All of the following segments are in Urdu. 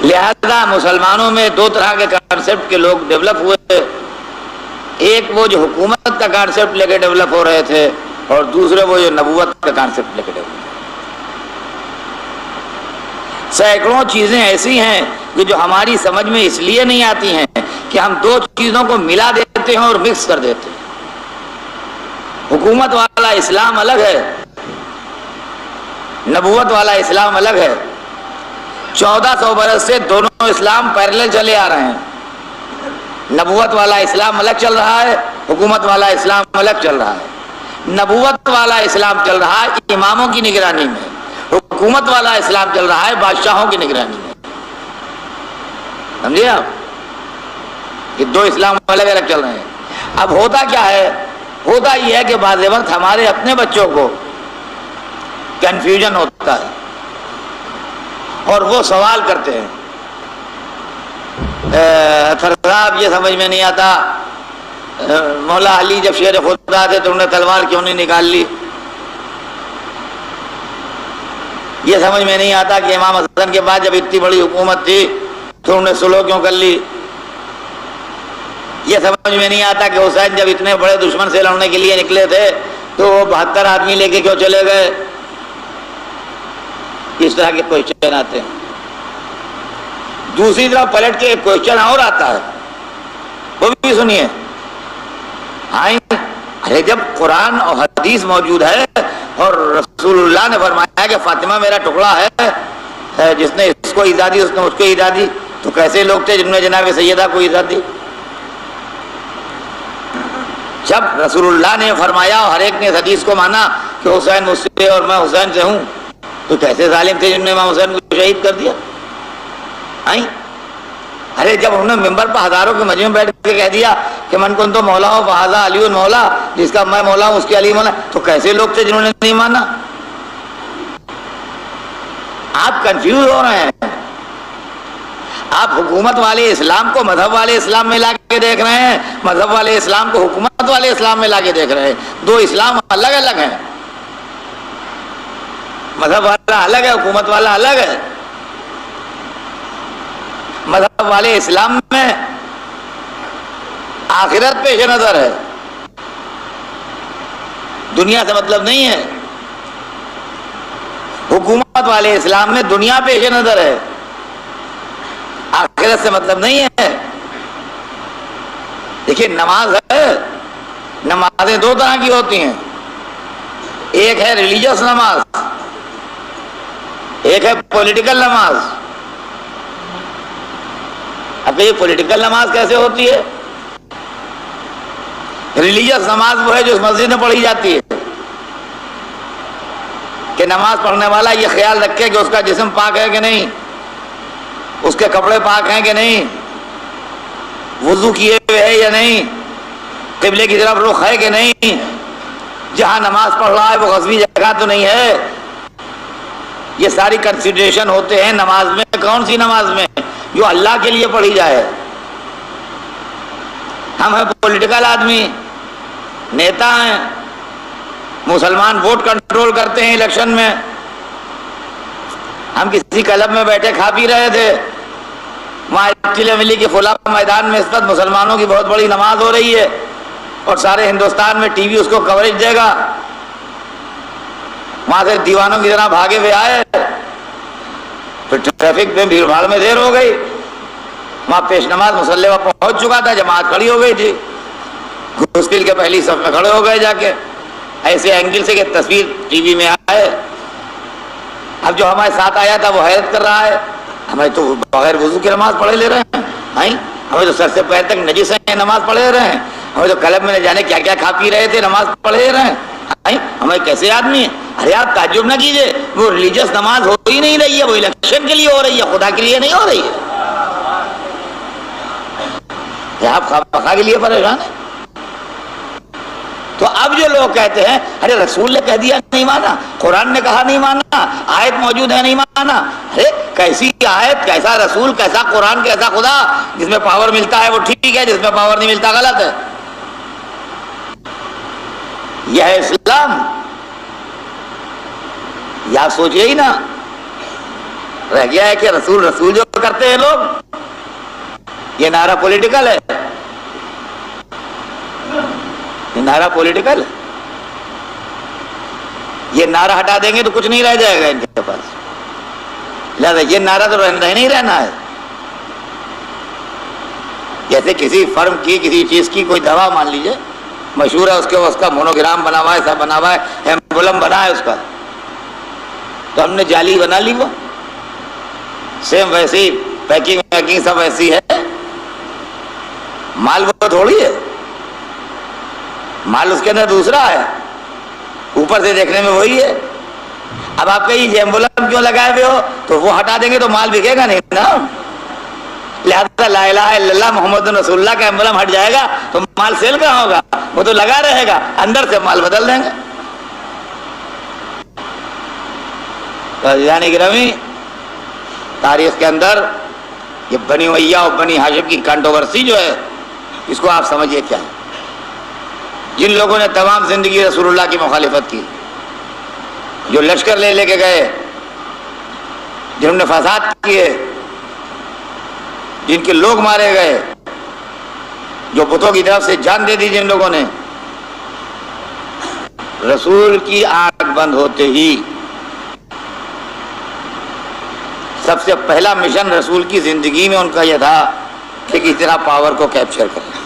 لہذا مسلمانوں میں دو طرح کے کانسیپٹ کے لوگ ڈیولپ ہوئے، ایک وہ جو حکومت کا کانسیپٹ لے کے ڈیولپ ہو رہے تھے، اور دوسرے وہ جو نبوت کا کانسیپٹ لے کے ڈیولپ ہو رہے تھے۔ سینکڑوں چیزیں ایسی ہیں کہ جو ہماری سمجھ میں اس لیے نہیں آتی ہیں کہ ہم دو چیزوں کو ملا دیتے ہیں اور مکس کر دیتے ہیں۔ حکومت والا اسلام الگ ہے، نبوت والا اسلام الگ ہے۔ 1400 برس سے دونوں اسلام پیرلل چلے آ رہے ہیں۔ نبوت والا اسلام الگ چل رہا ہے، حکومت والا اسلام الگ چل رہا ہے۔ نبوت والا اسلام چل رہا ہے اماموں کی نگرانی میں، حکومت والا اسلام چل رہا ہے بادشاہوں کی نگرانی میں۔ سمجھے آپ؟ یہ دو اسلام الگ الگ چل رہے ہیں۔ اب ہوتا کیا ہے؟ ہوتا یہ ہے کہ بعض وقت ہمارے اپنے بچوں کو کنفیوژن ہوتا ہے اور وہ سوال کرتے ہیں، صاحب یہ سمجھ میں نہیں آتا، مولا علی جب شیر خدا تھے تو انہوں نے تلوار کیوں نہیں نکال لی؟ یہ سمجھ میں نہیں آتا کہ امام حسن کے بعد جب اتنی بڑی حکومت تھی تو انہوں نے سلو کیوں کر لی؟ یہ سمجھ میں نہیں آتا کہ حسین جب اتنے بڑے دشمن سے لڑنے کے لیے نکلے تھے تو وہ 72 آدمی لے کے کیوں چلے گئے؟ اس طرح کے کوئسچن آتے ہیں۔ دوسری طرف پلٹ کے ایک کوئسچن اور آتا ہے، وہ بھی سنیے۔ ارے جب قرآن اور حدیث موجود ہے اور رسول اللہ نے فرمایا کہ فاطمہ میرا ٹکڑا ہے، جس نے اس کو ایزا دی اس نے اس کو ایزا دی، تو کیسے لوگ تھے جن نے جناب سیدہ کو ایزا دی؟ جب رسول اللہ نے فرمایا اور ہر ایک نے اس حدیث کو مانا کہ حسین مجھ سے اور میں حسین سے ہوں، تو کیسے ظالم تھے جن نے امام حسین کو شہید کر دیا؟ ارے جب انہوں نے ممبر پر ہزاروں کے مجمع میں بیٹھ کے کہہ دیا کہ من کن تو مولا ہو فہذا علی مولا، جس کا میں مولا ہوں اس کی علی مولا، تو کیسے لوگ تھے جنہوں نے نہیں مانا؟ آپ کنفیوز ہو رہے ہیں۔ آپ حکومت والے اسلام کو مذہب والے اسلام میں لا کے دیکھ رہے ہیں، مذہب والے اسلام کو حکومت والے اسلام میں لا کے دیکھ رہے ہیں۔ دو اسلام الگ الگ ہیں، مذہب والا الگ ہے، حکومت والا الگ ہے۔ مذہب والے اسلام میں آخرت پیش نظر ہے، دنیا سے مطلب نہیں ہے۔ حکومت والے اسلام میں دنیا پیش نظر ہے، آخرت سے مطلب نہیں ہے۔ دیکھیے نماز ہے، نمازیں دو طرح کی ہوتی ہیں، ایک ہے ریلیجس نماز، ایک ہے پولیٹیکل نماز۔ اب یہ پولیٹیکل نماز کیسے ہوتی ہے؟ ریلیجس نماز وہ ہے جو اس مسجد میں پڑھی جاتی ہے کہ نماز پڑھنے والا یہ خیال رکھے کہ اس کا جسم پاک ہے کہ نہیں، اس کے کپڑے پاک ہیں کہ نہیں، وضو کیے ہوئے ہے یا نہیں، قبلے کی طرف رخ ہے کہ نہیں، جہاں نماز پڑھ رہا ہے وہ غصبی جگہ تو نہیں ہے۔ یہ ساری کنسیڈریشن ہوتے ہیں نماز میں۔ کون سی نماز میں؟ جو اللہ کے لیے پڑھی جائے۔ ہم ہیں پولیٹیکل آدمی، نیتا ہیں، مسلمان ووٹ کنٹرول کرتے ہیں الیکشن میں۔ ہم کسی کلب میں بیٹھے کھا پی رہے تھے، وہاں چلے ملی کے فلاں میدان میں اس وقت مسلمانوں کی بہت بڑی نماز ہو رہی ہے اور سارے ہندوستان میں ٹی وی اس کو کوریج دے گا۔ وہاں سے دیوانوں کی طرح بھاگے ہوئے آئے، پھر ٹریفک میں بھیڑ بھاڑ میں دیر ہو گئی، وہاں پیش نماز مصلی پر پہنچ چکا تھا، جماعت کھڑی ہو گئی تھی، گھس پل کے پہلی صف میں کھڑے ہو گئے جا کے، ایسے اینگل سے کہ تصویر ٹی وی میں آئے۔ اب جو ہمارے ساتھ آیا تھا وہ حیرت کر رہا ہے، ہمیں تو بغیر وضو کی نماز پڑھے لے رہے ہیں، ہمیں تو سر سے پیر تک نجس ہیں نماز پڑھے رہے ہیں، ہمیں تو کلب میں نہ جانے کیا کیا کھا پی رہے تھے نماز پڑھے رہے ہیں، ہمیں کیسے آدمی ہیں؟ ارے آپ تعجب نہ کیجئے، وہ ریلیجس نماز ہو ہی نہیں رہی ہے، وہ الیکشن کے لیے ہو رہی ہے، خدا کے لیے نہیں ہو رہی ہے۔ آپ خواہ کے لیے پریشان ہیں۔ تو اب جو لوگ کہتے ہیں ارے رسول نے کہہ دیا نہیں مانا، قرآن نے کہا نہیں مانا، آیت موجود ہے نہیں مانا، ارے کیسی آیت، کیسا رسول، کیسا قرآن، کیسا خدا؟ جس میں پاور ملتا ہے وہ ٹھیک ہے، جس میں پاور نہیں ملتا غلط ہے۔ یہ ہے اسلام؟ یا سوچئے ہی نا، رہ گیا ہے کہ رسول جو کرتا لگاتے ہیں لوگ. یہ نعرہ پولیٹیکل ہے, یہ نعرہ پولیٹیکل ہے. یہ نعرہ ہٹا دیں گے تو کچھ نہیں رہ جائے گا ان کے پاس. لہذا یہ نعرہ تو نہیں رہنا ہے. جیسے کسی فرم کی کسی چیز کی کوئی دوا مان لیجئے مشہور ہے, اس کا مونوگرام بنا ہوا ہے, سب بنا ہوا ہے, ایمبولم بنا ہے اس کا, تو ہم نے جعلی بنا لی. وہ سیم ویسی پیکنگ سب ایسی ہے. مال وہ تھوڑی ہے, مال اس کے اندر دوسرا ہے, اوپر سے دیکھنے میں وہی ہے. اب آپ کہیں یہ ایمبولم کیوں لگائے ہوئے ہو, تو وہ ہٹا دیں گے تو مال بکے گا نہیں نا. لہذا لا الہ الا اللہ محمد رسول اللہ کا ایمبولم ہٹ جائے گا تو مال سیل کہاں ہوگا, وہ تو لگا رہے گا, اندر سے مال بدل دیں گے. یعنی گرامی تاریخ کے اندر یہ بنی امیہ اور بنی ہاشم کی کنٹروورسی جو ہے, اس کو آپ سمجھیے کیا ہے. جن لوگوں نے تمام زندگی رسول اللہ کی مخالفت کی, جو لشکر لے کے گئے, جنہوں نے فساد کیے, جن کے لوگ مارے گئے, جو بتوں کی طرف سے جان دے دی جن لوگوں نے, رسول کی آنکھ بند ہوتے ہی سب سے پہلا مشن رسول کی زندگی میں ان کا یہ تھا کہ کس طرح پاور کو کیپچر کرنا.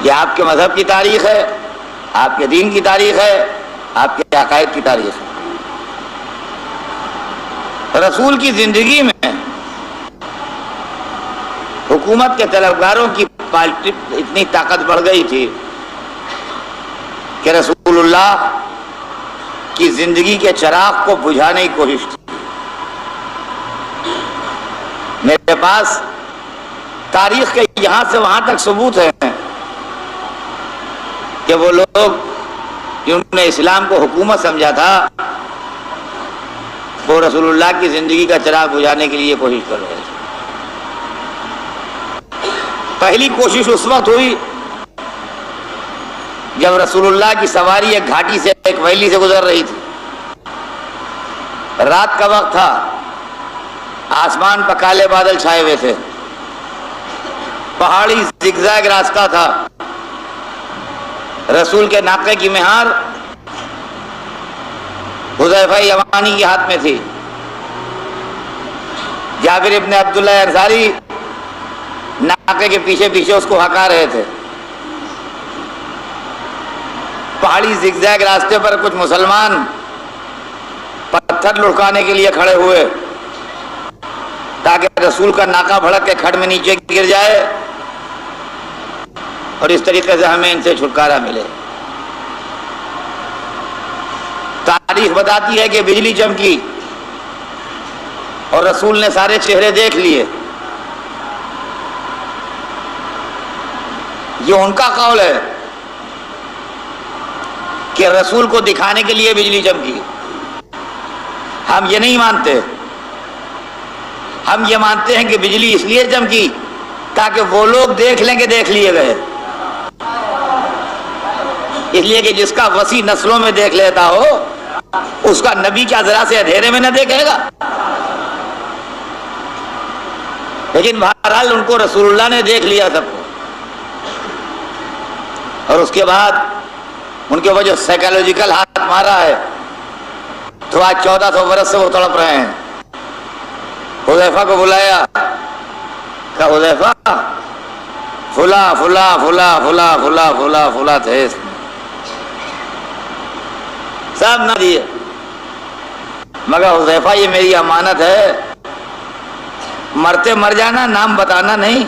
یہ آپ کے مذہب کی تاریخ ہے, آپ کے دین کی تاریخ ہے, آپ کے عقائد کی تاریخ ہے. رسول کی زندگی میں حکومت کے طلبگاروں کی پارٹی اتنی طاقت بڑھ گئی تھی کہ رسول اللہ کی زندگی کے چراغ کو بجھانے کی کوشش کی. میرے پاس تاریخ کے یہاں سے وہاں تک ثبوت ہے کہ وہ لوگ جنہوں نے اسلام کو حکومت سمجھا تھا, وہ رسول اللہ کی زندگی کا چراغ بجھانے کے لیے کوشش کر رہے تھے. پہلی کوشش اس وقت ہوئی جب رسول اللہ کی سواری ایک گھاٹی سے, ایک ویلی سے گزر رہی تھی. رات کا وقت تھا, آسمان پر کالے بادل چھائے ہوئے تھے, پہاڑی زگزیگ راستہ تھا. رسول کے ناقے کی مہار حذیفہ یمانی کے ہاتھ میں تھی. جابر ابن عبداللہ انصاری ناقے کے پیچھے پیچھے اس کو ہکا رہے تھے. پہاڑی زگزیگ راستے پر کچھ مسلمان پتھر لڑکانے کے لیے کھڑے ہوئے تاکہ رسول کا ناقہ بھڑک کے کھڈ میں نیچے گر جائے اور اس طریقے سے ہمیں ان سے چھٹکارا ملے. تاریخ بتاتی ہے کہ بجلی چمکی اور رسول نے سارے چہرے دیکھ لیے. یہ ان کا قول ہے کہ رسول کو دکھانے کے لیے بجلی چمکی. ہم یہ نہیں مانتے. ہم یہ مانتے ہیں کہ بجلی اس لیے چمکی تاکہ وہ لوگ دیکھ لیں کہ دیکھ لیے گئے. اس لیے کہ جس کا وسیع نسلوں میں دیکھ لیتا ہو اس کا نبی کیا ذرا سے اندھیرے میں نہ دیکھے گا. لیکن بہرحال ان کو رسول اللہ نے دیکھ لیا سب کو, اور اس کے بعد ان کے وہ جو سائیکالوجیکل ہاتھ مارا ہے تو آج 1400 برس سے وہ تڑپ رہے ہیں. حذیفہ کو بلایا, کہا حذیفہ فلا فلا فلا فلا فلا فلا فلا تھے, سب نہ دیے, مگر حذیفہ یہ میری امانت ہے, مرتے مر جانا, نام بتانا نہیں.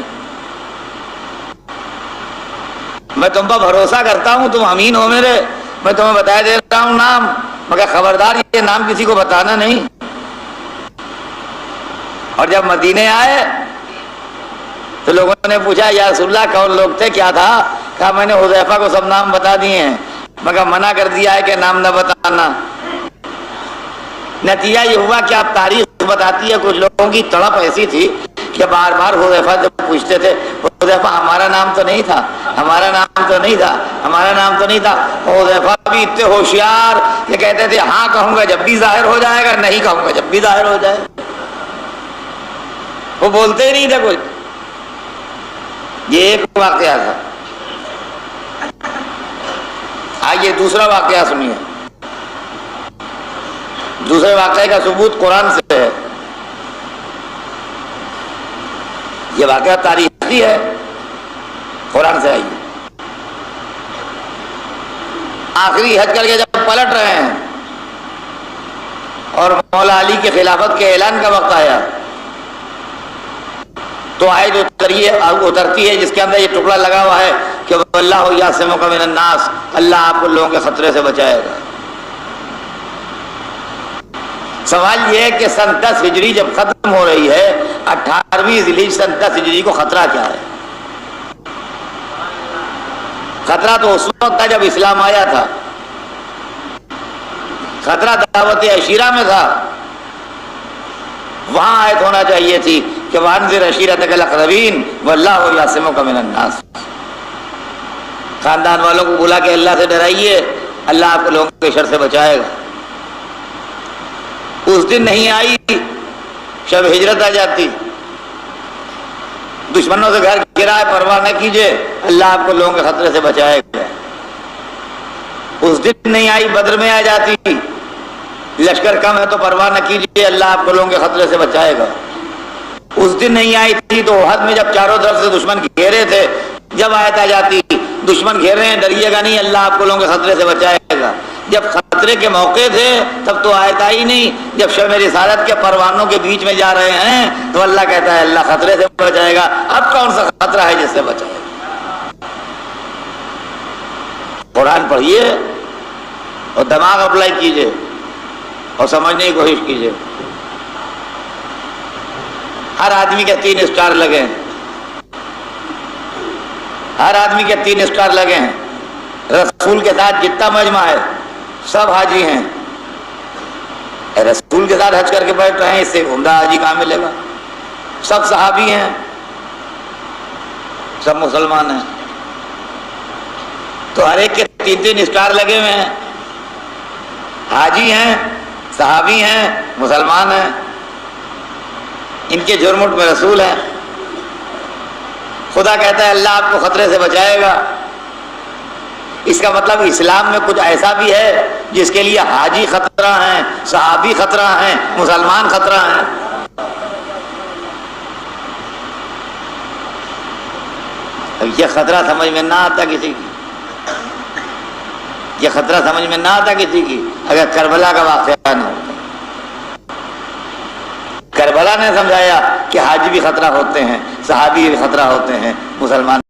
میں تم پر بھروسہ کرتا ہوں, تم امین ہو میرے, میں تمہیں بتا دے رہا ہوں نام, مگر خبردار یہ نام کسی کو بتانا نہیں. اور جب مدینے آئے تو لوگوں نے پوچھا یا رسول اللہ کون لوگ تھے, کیا تھا؟ کہا میں نے حذیفہ کو سب نام بتا دیے ہیں مگر منع کر دیا ہے کہ نام نہ بتانا. نتیجہ یہ ہوا کہ آپ تاریخ بتاتی ہے کچھ لوگوں کی تڑپ ایسی تھی کہ بار بار حذیفہ جب پوچھتے تھے حذیفہ ہمارا نام تو نہیں تھا، ہمارا نام تو نہیں تھا، ہمارا نام تو نہیں تھا، حذیفہ بھی اتنے ہوشیار کہ کہتے تھے ہاں کہوں گا جب بھی ظاہر ہو جائے گا، نہیں کہوں گا جب بھی ظاہر ہو جائے گا، وہ بولتے ہی نہیں تھے کچھ۔ یہ ایک واقعہ تھا۔ آئیے دوسرا واقعہ سنیے۔ دوسرے واقعے کا ثبوت قرآن سے ہے۔ یہ واقعہ تاریخی ہے، قرآن سے آئیے۔ آخری حج کر کے جب پلٹ رہے ہیں اور مولا علی کی خلافت کے اعلان کا وقت آیا تو آیت اترتی ہے جس کے اندر یہ ٹکڑا لگا ہوا ہے کہ واللہ یعصمک من الناس، اللہ آپ کو لوگوں کے خطرے سے بچائے گا۔ سوال یہ ہے کہ سن 10 ہجری جب ختم ہو رہی ہے، 18ویں ذی الحجہ سن 10 ہجری کو خطرہ کیا ہے؟ خطرہ تو اس وقت تھا جب اسلام آیا تھا، خطرہ دعوت عشیرہ میں تھا، وہاں آیت ہونا چاہیے تھی کہ وانذر عشیرتک الاقربین واللہ یعصمک من الناس۔ خاندان والوں کو بلا کے اللہ سے ڈرائیے، اللہ آپ کو لوگوں کے شر سے بچائے گا۔ اس دن نہیں آئی، شب ہجرت آ جاتی، دشمنوں سے گھر گرا ہے پرواہ نہ کیجیے، اللہ آپ کو لوگوں کے خطرے سے بچائے گا۔ اس دن نہیں آئی، بدر میں آ جاتی، لشکر کم ہے تو پرواہ نہ کیجیے، اللہ آپ کو لوگوں کے خطرے سے بچائے گا۔ اس دن نہیں آئی تھی تو احد میں جب چاروں طرف سے دشمن گھیرے تھے، جب آیت آ جاتی دشمن گھیرے ہیں ڈریے گا نہیں، اللہ آپ کو لوگوں کے خطرے سے بچائے گا۔ جب خطرے کے موقع تھے تب تو آیت آئی نہیں، جب شب رسالت کے پروانوں کے بیچ میں جا رہے ہیں تو اللہ کہتا ہے اللہ خطرے سے بچائے گا۔ اب کون سا خطرہ ہے جس سے بچائے گا؟ قرآن پڑھیے اور دماغ اپلائی کیجیے اور سمجھنے کی کوشش کیجیے۔ ہر آدمی کے 3 اسٹار لگے ہیں، ہر آدمی کے 3 اسٹار لگے ہیں۔ رسول کے ساتھ جتنا مجمع ہے سب حاجی ہیں، رسول کے ساتھ حج کر کے بیٹھ رہے ہیں، اس سے عمدہ حاجی کہاں ملے گا؟ سب صحابی ہیں، سب مسلمان ہیں، تو ہر ایک کے 3 اسٹار لگے ہوئے ہیں، حاجی ہیں، صحابی ہیں، مسلمان ہیں، ان کے جرمٹ میں رسول ہیں۔ خدا کہتا ہے اللہ آپ کو خطرے سے بچائے گا۔ اس کا مطلب اسلام میں کچھ ایسا بھی ہے جس کے لیے حاجی خطرہ ہیں، صحابی خطرہ ہیں، مسلمان خطرہ ہیں۔ اب یہ خطرہ سمجھ میں نہ آتا کسی کی، یہ خطرہ سمجھ میں نہ آتا کسی کی اگر کربلا کا واقعہ نہ ہوتا۔ کربلا نے سمجھایا کہ حاجی بھی خطرہ ہوتے ہیں، صحابی بھی خطرہ ہوتے ہیں، مسلمان